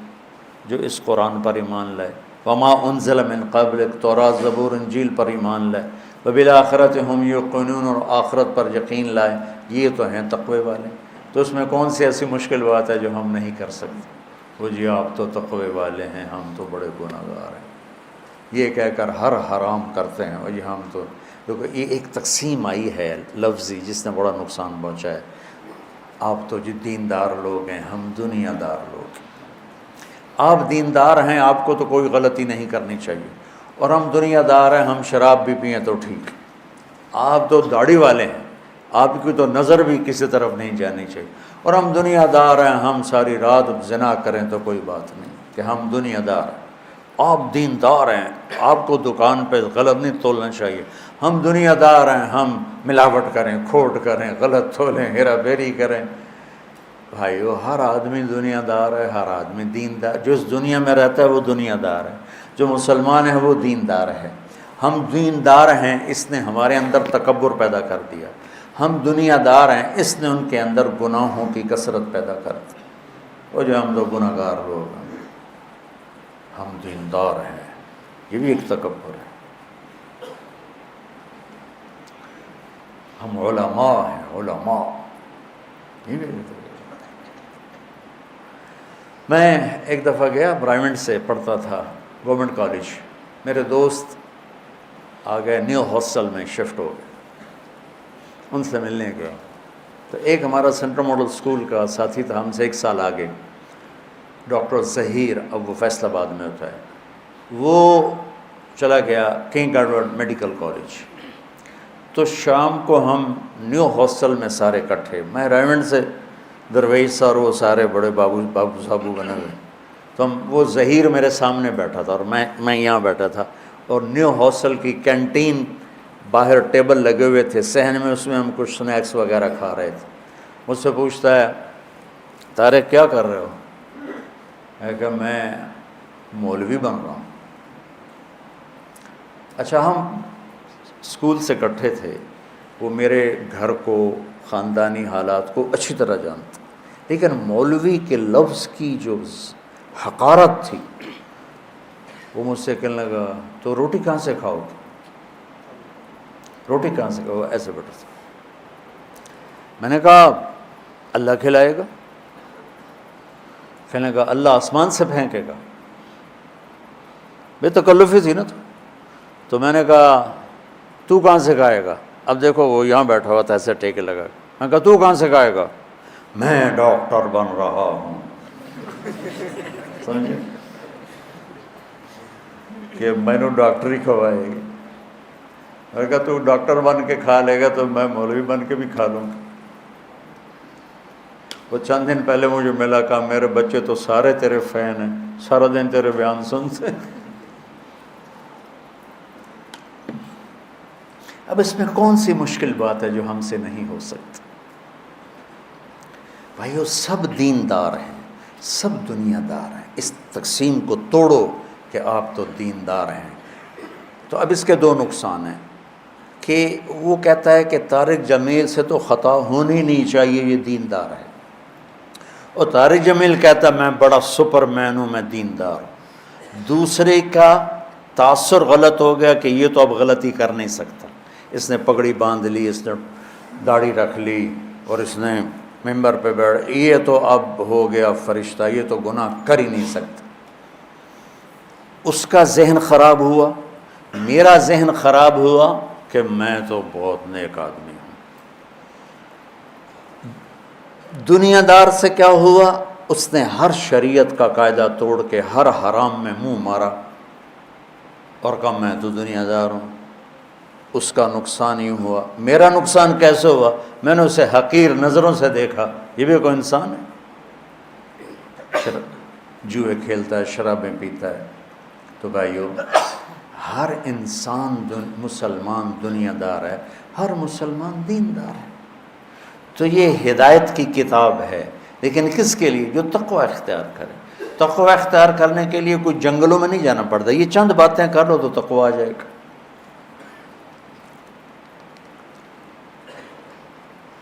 S1: جو اس قرآن پر ایمان لائے، وما انزل من قبلک، تورات زبور انجیل پر ایمان لائے، وبالآخرۃ ہم یوقنون، اور آخرت پر یقین لائے، یہ تو ہیں تقوی والے۔ تو اس میں کون سی ایسی مشکل بات ہے جو ہم نہیں کر سکتے؟ وہ جی آپ تو تقوی والے ہیں، ہم تو بڑے گناہگار ہیں، یہ کہہ کر ہر حرام کرتے ہیں۔ اور یہ ہم تو دیکھو، یہ ایک تقسیم آئی ہے لفظی جس نے بڑا نقصان پہنچا ہے۔ آپ تو جی دیندار لوگ ہیں، ہم دنیا دار لوگ ہیں۔ آپ دیندار ہیں، آپ کو تو کوئی غلطی نہیں کرنی چاہیے، اور ہم دنیا دار ہیں، ہم شراب بھی پئیں تو ٹھیک۔ آپ تو داڑھی والے ہیں، آپ کی تو نظر بھی کسی طرف نہیں جانی چاہیے، اور ہم دنیا دار ہیں، ہم ساری رات زنا کریں تو کوئی بات نہیں کہ ہم دنیا دار ہیں۔ آپ دیندار ہیں، آپ کو دکان پہ غلط نہیں تولنا چاہیے، ہم دنیا دار ہیں، ہم ملاوٹ کریں، کھوٹ کریں، غلط تولیں، ہیرا پھیری کریں۔ بھائیو، ہر آدمی دنیا دار ہے، ہر آدمی دیندار، جو اس دنیا میں رہتا ہے وہ دنیا دار ہے، جو مسلمان ہے وہ دیندار ہے۔ ہم دیندار ہیں، اس نے ہمارے اندر تکبر پیدا کر دیا۔ ہم دنیا دار ہیں، اس نے ان کے اندر گناہوں کی کثرت پیدا کر دی۔ وہ جو ہم تو گناہ گار لوگ ہیں، ہم دیندار ہیں، یہ بھی ایک تکبر ہے۔ ہم علماء ہیں، علماء، یہ بھی ایک تکبر۔ میں ایک دفعہ گیا، برائمنٹ سے پڑھتا تھا گورنمنٹ کالج، میرے دوست آ گئے، نیو ہاسٹل میں شفٹ ہو گئے، ان سے ملنے گیا۔ تو ایک ہمارا سینٹرل ماڈل اسکول کا ساتھی تھا، ہم سے 1 سال آگے، ڈاکٹر ظہیر، اب وہ فیصل آباد میں ہوتا ہے، وہ چلا گیا کنگ ایڈورڈ میڈیکل کالج۔ تو شام کو ہم نیو ہاسٹل میں سارے اکٹھے، میں ریونڈ سے درویش سر، وہ سارے بڑے بابو صابو بنے ہوئے، تو وہ ظہیر میرے سامنے بیٹھا تھا اور میں یہاں بیٹھا تھا، اور نیو ہاسٹل کی کینٹین باہر ٹیبل لگے ہوئے تھے صحن میں، اس میں ہم کچھ سنیکس وغیرہ کھا رہے تھے۔ مجھ سے پوچھتا ہے طارق کیا کر رہے ہو؟ میں کہا میں مولوی بن رہا ہوں۔ اچھا ہم اسکول سے اکٹھے تھے، وہ میرے گھر کو، خاندانی حالات کو اچھی طرح جانتا، لیکن مولوی کے لفظ کی جو حقارت تھی، وہ مجھ سے کہنے لگا تو روٹی کہاں سے کھاؤ گے؟ روٹی کہاں سے کھاؤ؟ ایسے بیٹھا تھا۔ میں نے کہا اللہ کھلائے گا۔ کہنے لگا اللہ آسمان سے پھینکے گا؟ بے تکلفی تھی نا تو میں نے کہا تو کہاں سے کھائے گا؟ اب دیکھو وہ یہاں بیٹھا ہوا تھا ایسے ٹیکے لگا، میں کہا تو کہاں سے کھائے گا؟ میں ڈاکٹر بن رہا ہوں۔ سمجھے کہ میں نے ڈاکٹری کھوائے گی۔ میں کہا تو ڈاکٹر بن کے کھا لے گا تو میں مولوی بن کے بھی کھا لوں گا۔ وہ چند دن پہلے مجھے ملا، کہا میرے بچے تو سارے تیرے فین ہیں، سارا دن تیرے بیان سنتے۔ اب اس میں کون سی مشکل بات ہے جو ہم سے نہیں ہو سکتی؟ بھائیو سب دیندار ہیں، سب دنیا دار ہیں، اس تقسیم کو توڑو کہ آپ تو دیندار ہیں۔ تو اب اس کے دو نقصان ہیں کہ وہ کہتا ہے کہ طارق جمیل سے تو خطا ہونی نہیں چاہیے، یہ دیندار ہے، اور طارق جمیل کہتا ہے میں بڑا سپر مین ہوں، میں دیندار ہوں۔ دوسرے کا تاثر غلط ہو گیا کہ یہ تو اب غلطی کر نہیں سکتا، اس نے پگڑی باندھ لی، اس نے داڑھی رکھ لی، اور اس نے ممبر پہ بیٹھ، یہ تو اب ہو گیا فرشتہ، یہ تو گناہ کر ہی نہیں سکتا۔ اس کا ذہن خراب ہوا، میرا ذہن خراب ہوا کہ میں تو بہت نیک آدمی ہوں۔ دنیا دار سے کیا ہوا؟ اس نے ہر شریعت کا قاعدہ توڑ کے ہر حرام میں منہ مارا اور کہا میں تو دنیا دار ہوں۔ اس کا نقصان یوں ہوا، میرا نقصان کیسے ہوا؟ میں نے اسے حقیر نظروں سے دیکھا، یہ بھی کوئی انسان ہے؟ جوئے کھیلتا ہے، شرابیں پیتا ہے۔ تو بھائیو ہر انسان مسلمان دنیا دار ہے، ہر مسلمان دیندار ہے۔ تو یہ ہدایت کی کتاب ہے، لیکن کس کے لیے؟ جو تقوی اختیار کرے۔ تقوی اختیار کرنے کے لیے کوئی جنگلوں میں نہیں جانا پڑتا، یہ چند باتیں کر لو تو تقوی آ جائے گا۔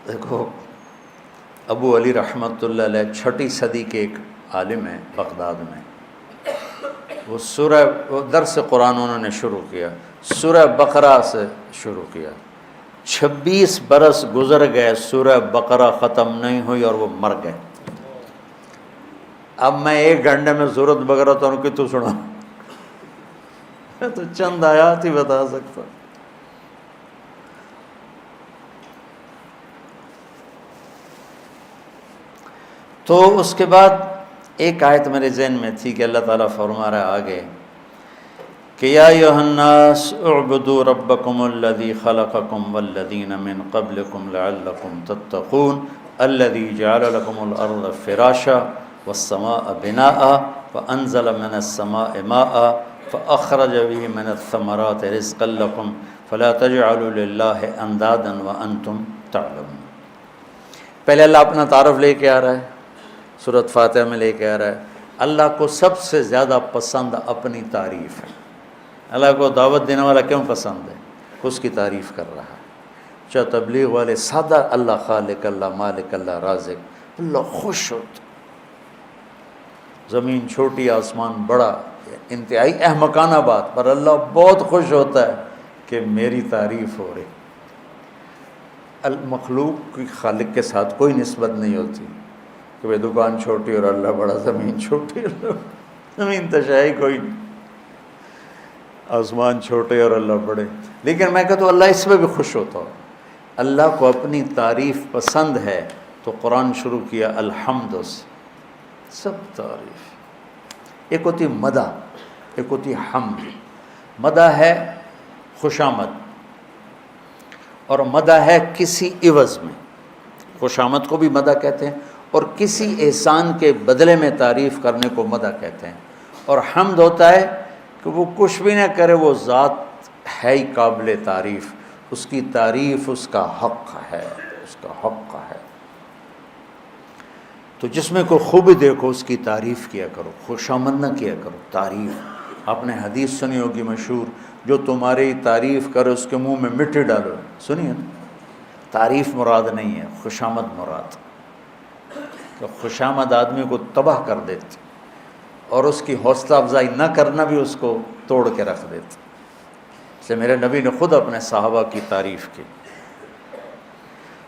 S1: دیکھو ابو علی رحمۃ اللہ علیہ 6 صدی کے ایک عالم ہیں بغداد میں، وہ درس قرآن انہوں نے شروع کیا، سورہ بقرہ سے شروع کیا، 26 برس گزر گئے، سورہ بقرہ ختم نہیں ہوئی اور وہ مر گئے۔ اب میں 1 گھنٹے میں سورۃ بقرہ تو ان کی تو سنا، میں تو چند آیات ہی بتا سکتا۔ تو اس کے بعد ایک آیت میرے ذہن میں تھی کہ اللہ تعالیٰ فرما رہا ہے آگے کہ یا ایھا الناس اعبدوا ربکم الذی خلقکم والذین من قبلکم لعلکم تتقون الذی جعل لکم الارض فراشا والسماء بناء وانزل من السماء ماء فاخرج به من الثمرات رزقا لکم فلا تجعلوا للہ اندادا وانتم تعلمون۔ پہلے اللہ اپنا تعارف لے کے آ رہا ہے، سورۃ فاتحہ میں لے کے آ رہا ہے۔ اللہ کو سب سے زیادہ پسند اپنی تعریف ہے۔ اللہ کو دعوت دینے والا کیوں پسند ہے؟ اس کی تعریف کر رہا ہے۔ چاہے تبلیغ والے سادہ اللہ خالق، اللہ مالک، اللہ رازق، اللہ خوش ہوتا۔ زمین چھوٹی آسمان بڑا، انتہائی احمقانہ بات، پر اللہ بہت خوش ہوتا ہے کہ میری تعریف ہو رہی۔ المخلوق کی خالق کے ساتھ کوئی نسبت نہیں ہوتی کہ بھئی دکان چھوٹی اور اللہ بڑا، زمین چھوٹی، زمین تشائی کوئی نہیں، آسمان چھوٹے اور اللہ بڑے۔ لیکن میں کہتا ہوں اللہ اس میں بھی خوش ہوتا ہو۔ اللہ کو اپنی تعریف پسند ہے تو قرآن شروع کیا الحمد سے، سب تعریف۔ ایک ہوتی مدح، ایک ہوتی حمد۔ مدح ہے خوشامد، اور مدح ہے کسی عوض میں۔ خوشامد کو بھی مدح کہتے ہیں اور کسی احسان کے بدلے میں تعریف کرنے کو مدح کہتے ہیں۔ اور حمد ہوتا ہے کہ وہ کچھ بھی نہ کرے، وہ ذات ہے ہی قابل تعریف، اس کی تعریف اس کا حق ہے، اس کا حق ہے۔ تو جس میں کوئی خوبی دیکھو اس کی تعریف کیا کرو، خوشامد نہ کیا کرو، تعریف۔ آپ نے حدیث سنی ہوگی مشہور، جو تمہاری تعریف کرے اس کے منہ میں مٹی ڈالو، سنیے نا؟ تعریف مراد نہیں ہے، خوشامد مراد۔ تو خوشامد آدمی کو تباہ کر دیتی، اور اس کی حوصلہ افزائی نہ کرنا بھی اس کو توڑ کے رکھ دیتی۔ اس لیے میرے نبی نے خود اپنے صحابہ کی تعریف کی۔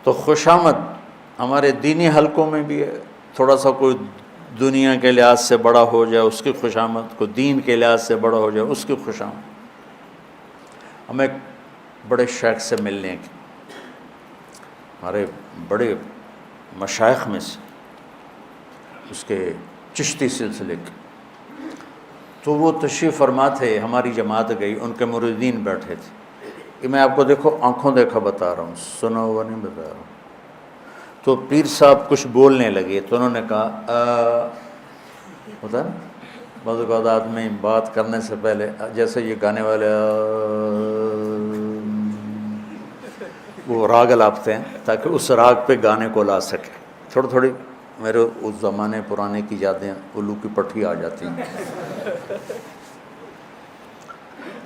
S1: تو خوشامد ہمارے دینی حلقوں میں بھی ہے، تھوڑا سا کوئی دنیا کے لحاظ سے بڑا ہو جائے اس کی خوشامد، کوئی دین کے لحاظ سے بڑا ہو جائے اس کی خوشامد۔ ہمیں ایک بڑے شیخ سے ملنے کی، ہمارے بڑے مشائخ میں سے، اس کے چشتی سلسلے کے، تو وہ تشریف فرما تھے، ہماری جماعت گئی، ان کے مریدین بیٹھے تھے۔ کہ میں آپ کو دیکھو آنکھوں دیکھا بتا رہا ہوں، سنا ہوا نہیں بتا رہا ہوں۔ تو پیر صاحب کچھ بولنے لگے، تو انہوں نے کہا ہوتا ہے بعض اوقات آدمی بات کرنے سے پہلے جیسے یہ گانے والے وہ راگ لاپتے ہیں تاکہ اس راگ پہ گانے کو لا سکے۔ تھوڑی تھوڑی میرے اس زمانے پرانے کی یادیں الو کی پٹھی آ جاتی ہیں۔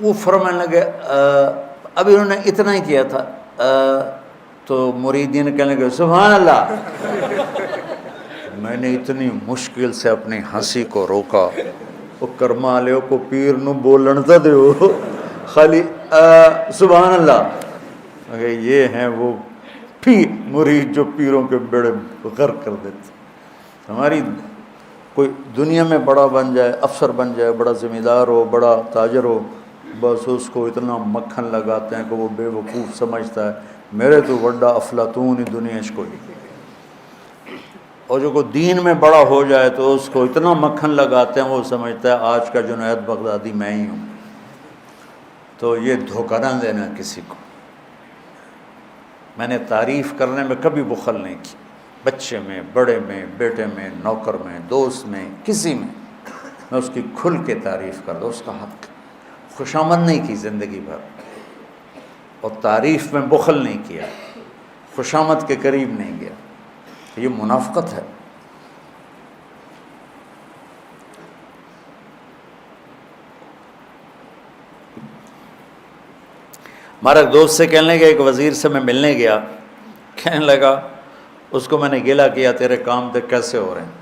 S1: وہ فرمانے لگے ابھی انہوں نے اتنا ہی کیا تھا، تو مریدین کہنے لگے سبحان اللہ۔ میں نے اتنی مشکل سے اپنی ہنسی کو روکا، وہ کرما لیو کو پیر نو بولن تا دیو، خالی سبحان اللہ۔ یہ ہیں وہ پیر مرید جو پیروں کے بیڑے غرق کر دیتے۔ ہماری کوئی دنیا میں بڑا بن جائے، افسر بن جائے، بڑا ذمہ دار ہو، بڑا تاجر ہو، بس اس کو اتنا مکھن لگاتے ہیں کہ وہ بے وقوف سمجھتا ہے میرے تو بڑا افلاطون ہی دنیا اس کو۔ اور جو کوئی دین میں بڑا ہو جائے تو اس کو اتنا مکھن لگاتے ہیں وہ سمجھتا ہے آج کا جنید بغدادی میں ہی ہوں۔ تو یہ دھوکہ نہ دینا کسی کو۔ میں نے تعریف کرنے میں کبھی بخل نہیں کی، بچے میں، بڑے میں، بیٹے میں، نوکر میں، دوست میں، کسی میں اس کی کھل کے تعریف کر دو، اس کا حق۔ خوشامد نہیں کی زندگی بھر، اور تعریف میں بخل نہیں کیا، خوشامد کے قریب نہیں گیا، یہ منافقت ہے۔ ہمارا دوست سے کہنے لگا، ایک وزیر سے میں ملنے گیا، کہنے لگا اس کو میں نے گلا کیا تیرے کام تک کیسے ہو رہے ہیں؟